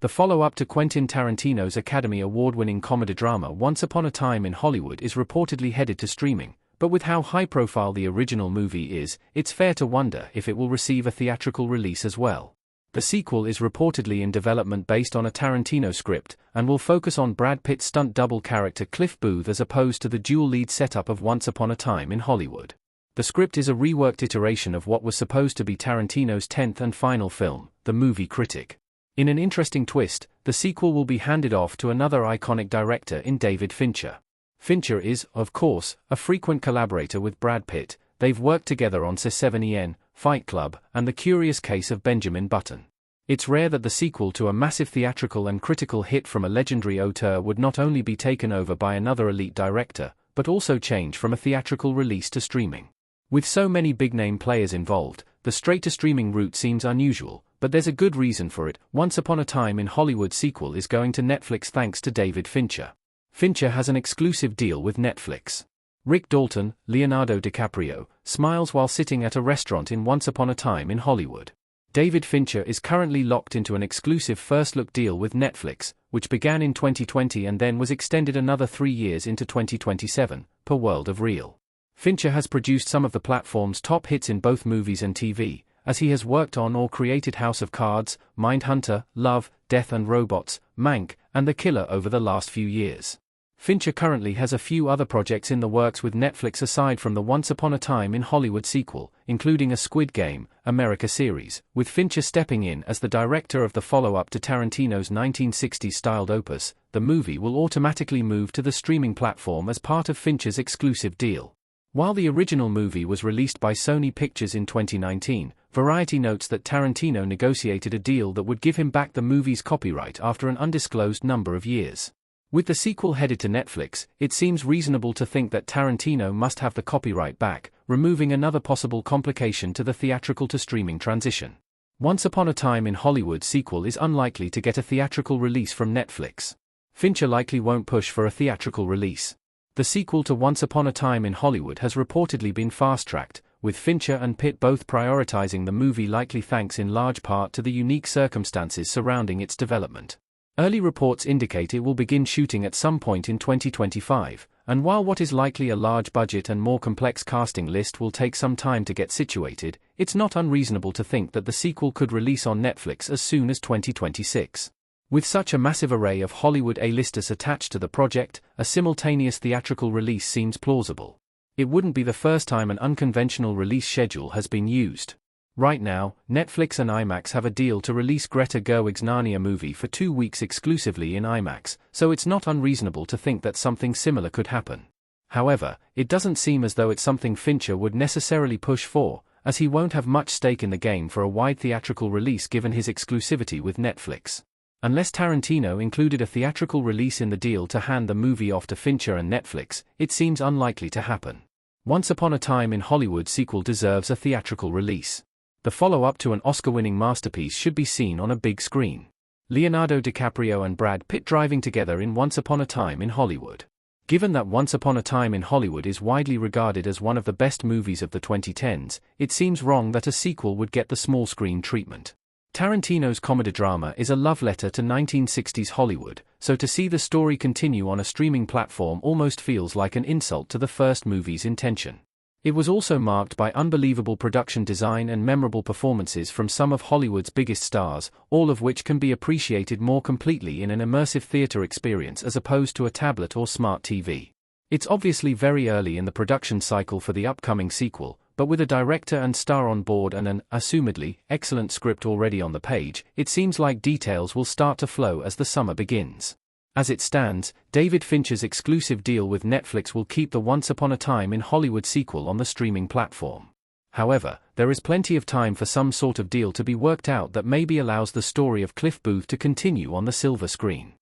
The follow-up to Quentin Tarantino's Academy Award-winning comedy drama Once Upon a Time in Hollywood is reportedly headed to streaming, but with how high-profile the original movie is, it's fair to wonder if it will receive a theatrical release as well. The sequel is reportedly in development based on a Tarantino script, and will focus on Brad Pitt's stunt double character Cliff Booth as opposed to the dual-lead setup of Once Upon a Time in Hollywood. The script is a reworked iteration of what was supposed to be Tarantino's 10th and final film, The Movie Critic. In an interesting twist, the sequel will be handed off to another iconic director in David Fincher. Fincher is, of course, a frequent collaborator with Brad Pitt. They've worked together on C7EN, Fight Club, and The Curious Case of Benjamin Button. It's rare that the sequel to a massive theatrical and critical hit from a legendary auteur would not only be taken over by another elite director, but also change from a theatrical release to streaming. With so many big-name players involved, the straight-to-streaming route seems unusual, but there's a good reason for it. Once Upon a Time in Hollywood sequel is going to Netflix thanks to David Fincher. Fincher has an exclusive deal with Netflix. Rick Dalton, Leonardo DiCaprio, smiles while sitting at a restaurant in Once Upon a Time in Hollywood. David Fincher is currently locked into an exclusive first-look deal with Netflix, which began in 2020 and then was extended another 3 years into 2027, per World of Real. Fincher has produced some of the platform's top hits in both movies and TV, as he has worked on or created House of Cards, Mindhunter, Love, Death and Robots, Mank, and The Killer over the last few years. Fincher currently has a few other projects in the works with Netflix aside from the Once Upon a Time in Hollywood sequel, including a Squid Game, America series, with Fincher stepping in as the director of the follow-up to Tarantino's 1960s-styled opus. The movie will automatically move to the streaming platform as part of Fincher's exclusive deal. While the original movie was released by Sony Pictures in 2019, Variety notes that Tarantino negotiated a deal that would give him back the movie's copyright after an undisclosed number of years. With the sequel headed to Netflix, it seems reasonable to think that Tarantino must have the copyright back, removing another possible complication to the theatrical-to-streaming transition. Once Upon a Time in Hollywood sequel is unlikely to get a theatrical release from Netflix. Fincher likely won't push for a theatrical release. The sequel to Once Upon a Time in Hollywood has reportedly been fast-tracked, with Fincher and Pitt both prioritizing the movie likely thanks in large part to the unique circumstances surrounding its development. Early reports indicate it will begin shooting at some point in 2025, and while what is likely a large budget and more complex casting list will take some time to get situated, it's not unreasonable to think that the sequel could release on Netflix as soon as 2026. With such a massive array of Hollywood A-listers attached to the project, a simultaneous theatrical release seems plausible. It wouldn't be the first time an unconventional release schedule has been used. Right now, Netflix and IMAX have a deal to release Greta Gerwig's Narnia movie for 2 weeks exclusively in IMAX, so it's not unreasonable to think that something similar could happen. However, it doesn't seem as though it's something Fincher would necessarily push for, as he won't have much stake in the game for a wide theatrical release given his exclusivity with Netflix. Unless Tarantino included a theatrical release in the deal to hand the movie off to Fincher and Netflix, it seems unlikely to happen. Once Upon a Time in Hollywood sequel deserves a theatrical release. The follow-up to an Oscar-winning masterpiece should be seen on a big screen. Leonardo DiCaprio and Brad Pitt driving together in Once Upon a Time in Hollywood. Given that Once Upon a Time in Hollywood is widely regarded as one of the best movies of the 2010s, it seems wrong that a sequel would get the small screen treatment. Tarantino's comedy drama is a love letter to 1960s Hollywood, so to see the story continue on a streaming platform almost feels like an insult to the first movie's intention. It was also marked by unbelievable production design and memorable performances from some of Hollywood's biggest stars, all of which can be appreciated more completely in an immersive theater experience as opposed to a tablet or smart TV. It's obviously very early in the production cycle for the upcoming sequel, but with a director and star on board and an, assumedly, excellent script already on the page, it seems like details will start to flow as the summer begins. As it stands, David Fincher's exclusive deal with Netflix will keep the Once Upon a Time in Hollywood sequel on the streaming platform. However, there is plenty of time for some sort of deal to be worked out that maybe allows the story of Cliff Booth to continue on the silver screen.